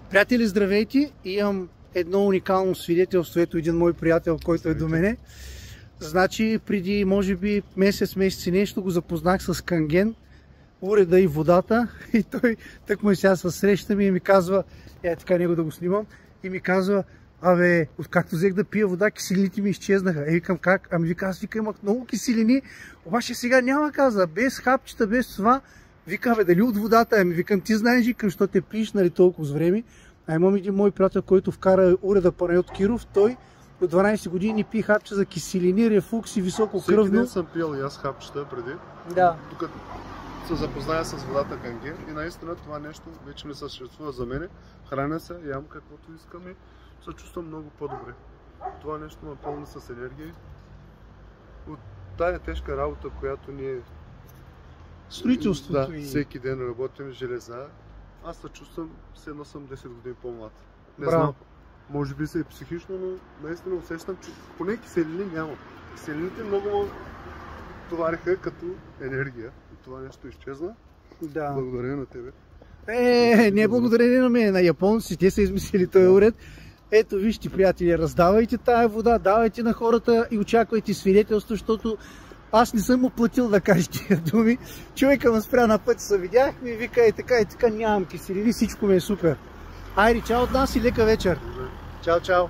Приятели, здравейте! Имам едно уникално свидетелство. Ето един мой приятел, който е до мене. Значи преди може би месец и нещо го запознах с Канген, уреда и водата, и той тъкмо и сега се срещаме и ми казва, така него да го снимам, и ми казва: абе, откакто взех да пия вода, киселините ми изчезнаха. Викам, как? Ами вика, аз имах много киселини, обаче сега няма, каза, без хапчета, без това. Викам, бе, дали от водата? Ами викам, ти знаеш, викам, що те пиеш, нали, толкова време. А имам един мой приятел, който вкара уреда Панайот Киров, той от 12 години пи хапчета за киселини, рефлукс и високо кръвно. Всеки ден съм пил и аз хапчета преди. Да. Докато се запозная с водата Канген и наистина това нещо вече не съществува за мене. Храня се, ям каквото искам и се чувствам много по-добре. Това нещо ме пълни с енергия. От тая тежка работа, която ние Строителството и всеки ден работим железа, аз се чувствам, все едно съм 10 години по-млад. Не Браво. знам, може би се е психично, но наистина усещам, че поне киселини нямам. Киселините много ме товариха като енергия. И това нещо изчезна. Да. Благодаря на тебе. Не благодарение на мен, на японци, те са измислили този уред. Ето вижте, приятели, раздавайте тая вода, давайте на хората и очаквайте свидетелство, защото аз не съм му платил да каже тия думи. Човека ме спря на път, се видяхме и вика, и така, нямам киселини, всичко ми е супер. Айде, чао от нас и лека вечер. Чао, чао.